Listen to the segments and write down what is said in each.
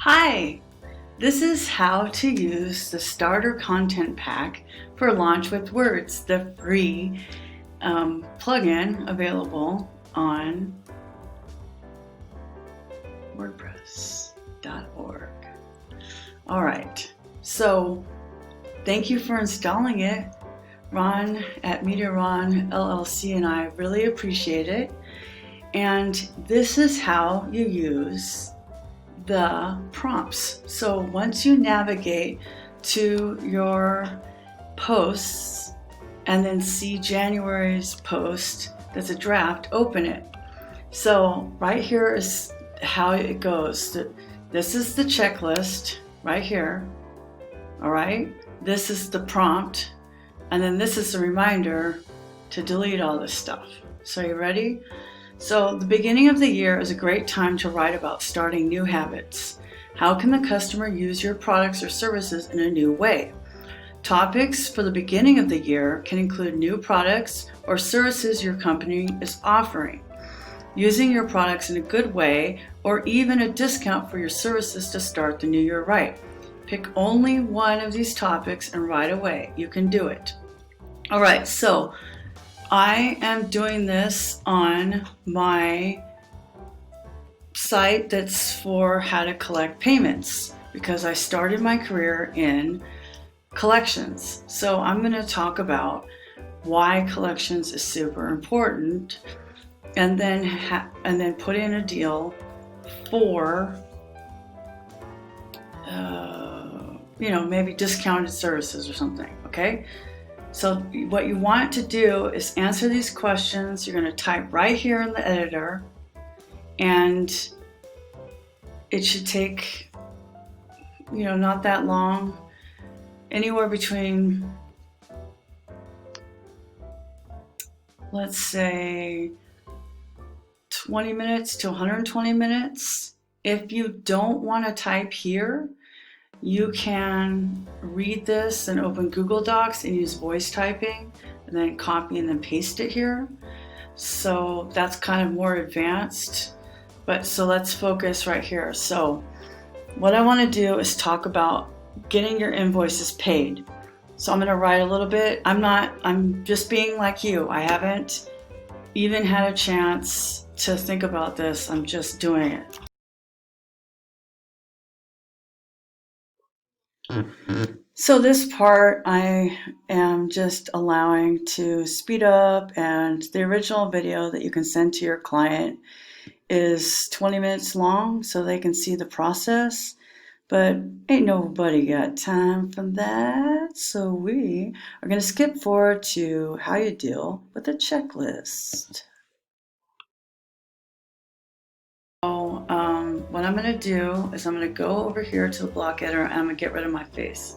Hi, this is how to use the starter content pack for Launch with Words, the free plugin available on WordPress.org. All right, so thank you for installing it. Ron at Media Ron LLC and I really appreciate it. And this is how you use the prompts. So once you navigate to your posts and then see January's post that's a draft, open it. So right here is how it goes. This is the checklist right here. All right. This is the prompt. And then this is a reminder to delete all this stuff. So you ready? So the beginning of the year is a great time to write about starting new habits. How can the customer use your products or services in a new way? Topics for the beginning of the year can include new products or services your company is offering, using your products in a good way, or even a discount for your services to start the new year right. Pick only one of these topics and right away you can do it. All right, so I am doing this on my site that's for how to collect payments because I started my career in collections. So I'm going to talk about why collections is super important and then put in a deal for maybe discounted services or something, okay? So what you want to do is answer these questions. You're going to type right here in the editor, and it should take, not that long, anywhere between, let's say, 20 minutes to 120 minutes. If you don't want to type here, you can read this and open Google Docs and use voice typing and then copy and then paste it here. So that's kind of more advanced, so let's focus right here. So what I want to do is talk about getting your invoices paid. So I'm going to write a little bit. I'm just being like you. I haven't even had a chance to think about this. I'm just doing it. So this part I am just allowing to speed up, and the original video that you can send to your client is 20 minutes long so they can see the process, but ain't nobody got time for that. So we are going to skip forward to how you deal with a checklist. So what I'm going to do is I'm going to go over here to the block editor and I'm going to get rid of my face.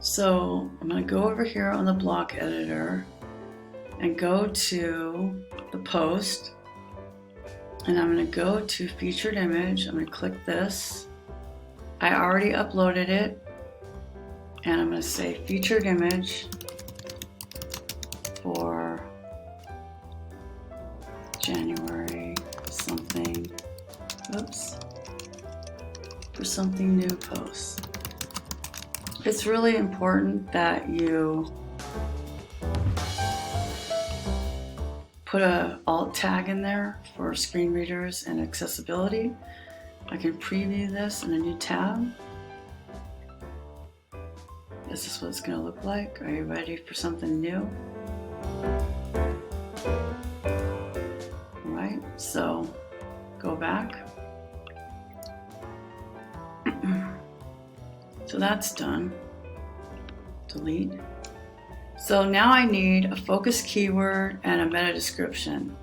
So I'm going to go over here on the block editor and go to the post, and I'm going to go to featured image. I'm going to click this. I already uploaded it, and I'm going to say featured image for January something, for something new post. It's really important that you put an alt tag in there for screen readers and accessibility. I can preview this in a new tab. This is what it's going to look like. Are you ready for something new? All right, so go back. So that's done. Delete. So now I need a focus keyword and a meta description.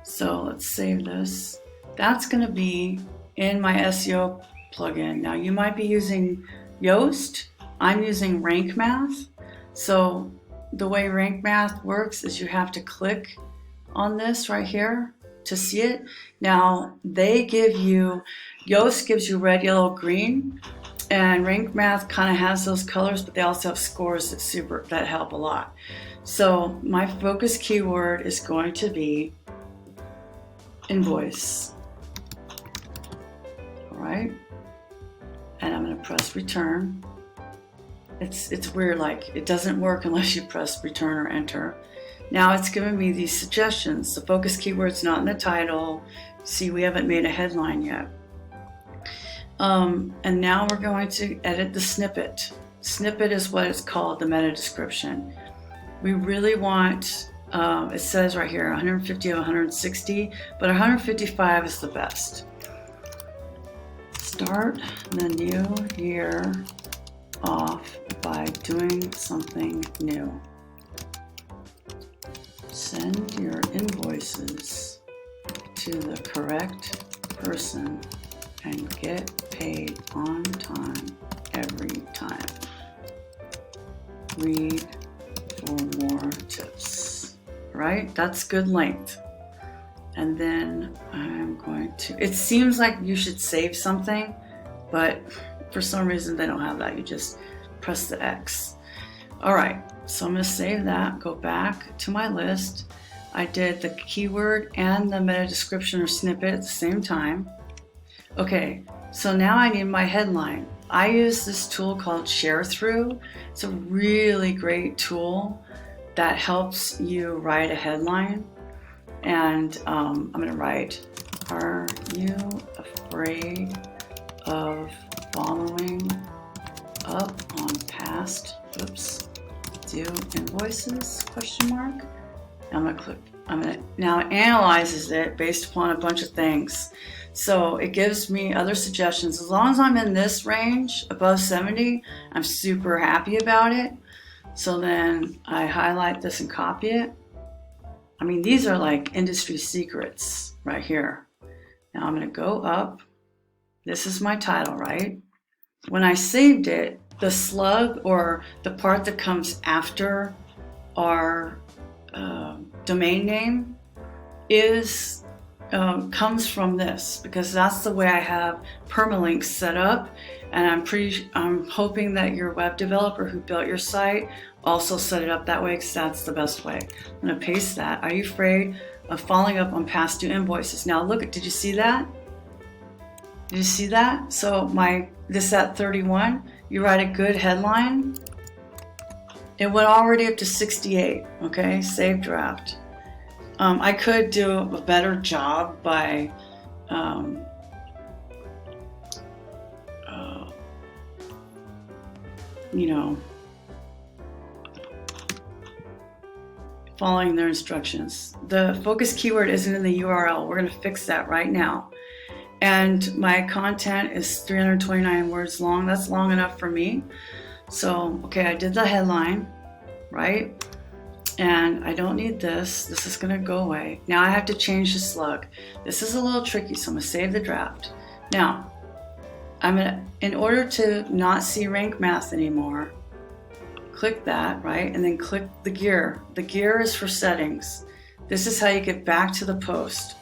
So let's save this. That's going to be in my SEO plugin. Now you might be using Yoast. I'm using Rank Math. So the way Rank Math works is you have to click on this right here to see it. Now Yoast gives you red, yellow, green. And Rank Math kind of has those colors, but they also have scores that help a lot. So my focus keyword is going to be invoice. right? And I'm going to press return. It's weird, like it doesn't work unless you press return or enter. Now it's giving me these suggestions. The focus keyword's not in the title. See, we haven't made a headline yet. And now we're going to edit the snippet. Snippet is what it's called, the meta description. We really want, it says right here, 150 of 160, but 155 is the best. Start the new year off by doing something new. Send your invoices to the correct person and get paid on time every time. Read for more tips. Right? That's good length. And then I'm going to, it seems like you should save something, but for some reason they don't have that. You just press the X. All right, so I'm going to save that, go back to my list. I did the keyword and the meta description or snippet at the same time. Okay, so now I need my headline. I use this tool called Share Through. It's a really great tool that helps you write a headline. And I'm going to write, are you afraid of following up on past due invoices, question mark. I'm going to click, now it analyzes it based upon a bunch of things. So it gives me other suggestions. As long as I'm in this range, above 70, I'm super happy about it. So then I highlight this and copy it. I mean, these are like industry secrets right here. Now I'm going to go up. This is my title, right? When I saved it, the slug or the part that comes after our domain name is comes from this, because that's the way I have permalinks set up, and I'm hoping that your web developer who built your site also set it up that way, because that's the best way. I'm going to paste that. Are you afraid of following up on past due invoices? Now look, did you see that? Did you see that? So this at 31, you write a good headline. It went already up to 68. Okay, save draft. I could do a better job by following their instructions. The focus keyword isn't in the URL. We're going to fix that right now. And my content is 329 words long. That's long enough for me. So, okay, I did the headline, right? And I don't need this. This is going to go away. Now I have to change the slug. This is a little tricky, so I'm going to save the draft. Now, in order to not see rank math anymore, click that, right? And then click the gear. The gear is for settings. This is how you get back to the post.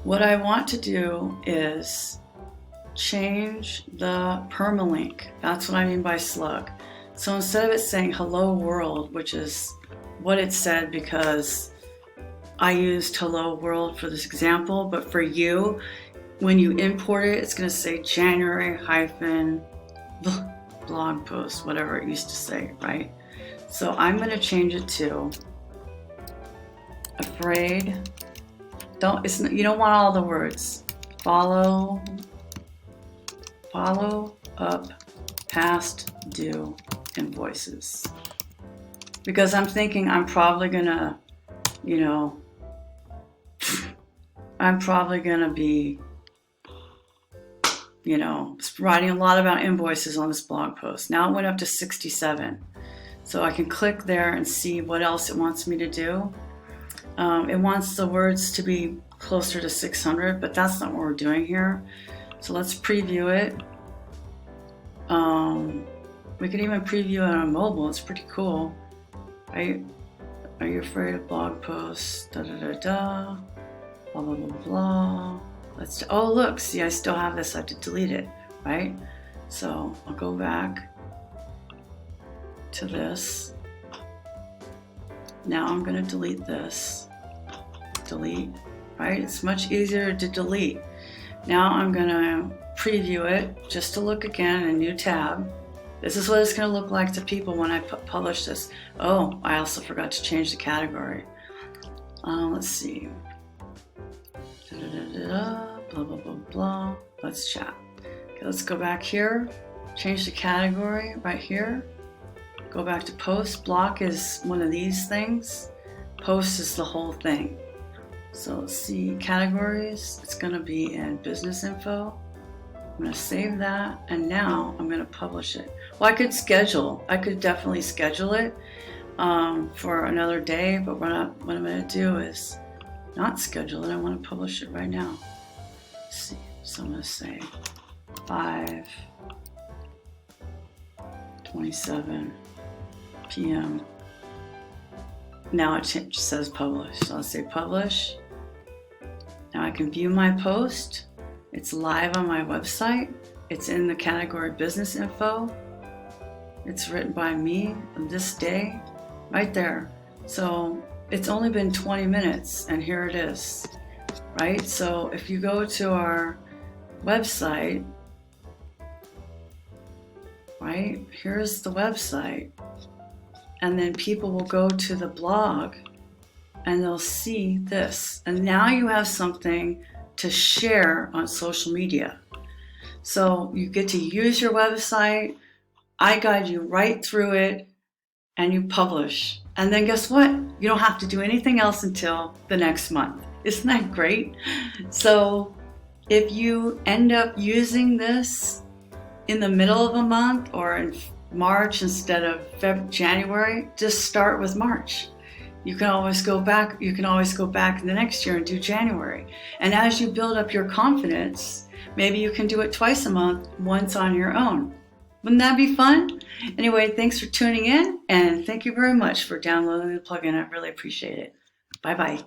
What I want to do is change the permalink. That's what I mean by slug. So instead of it saying hello world, which is what it said because I used hello world for this example, but for you, when you import it, it's going to say January hyphen blog post, whatever it used to say, right? So I'm going to change it to afraid. You don't want all the words. Follow up past due invoices. Because I'm thinking I'm probably gonna, be, writing a lot about invoices on this blog post. Now it went up to 67. So I can click there and see what else it wants me to do. It wants the words to be closer to 600, but that's not what we're doing here. So let's preview it. We can even preview it on mobile. It's pretty cool. Are you afraid of blog posts? Da da da da. Blah blah blah blah. Oh look, see, I still have this. I have to delete it, right? So I'll go back to this. Now I'm going to delete this. Delete, right? It's much easier to delete. Now I'm going to preview it just to look again in a new tab. This is what it's going to look like to people when I publish this. Oh, I also forgot to change the category. Let's see. Blah, blah, blah, blah. Let's chat. Okay, let's go back here. Change the category right here. Go back to post. Block is one of these things. Post is the whole thing. So let's see, categories. It's going to be in business info. I'm going to save that, and now I'm going to publish it. Well, I could definitely schedule it for another day, but what I'm going to do is not schedule it. I want to publish it right now. Let's see, so I'm going to say 5:27 p.m. Now it says publish, so I'll say publish. Now I can view my post. It's live on my website. It's in the category business info. It's written by me on this day, right there. So it's only been 20 minutes and here it is, right? So if you go to our website, right, here's the website. And then people will go to the blog and they'll see this. And now you have something to share on social media. So you get to use your website. I guide you right through it and you publish. And then guess what? You don't have to do anything else until the next month. Isn't that great? So if you end up using this in the middle of a month or in March instead of January, just start with March. You can always go back. You can always go back in the next year and do January. And as you build up your confidence, maybe you can do it twice a month, once on your own. Wouldn't that be fun? Anyway, thanks for tuning in, and thank you very much for downloading the plugin. I really appreciate it. Bye-bye.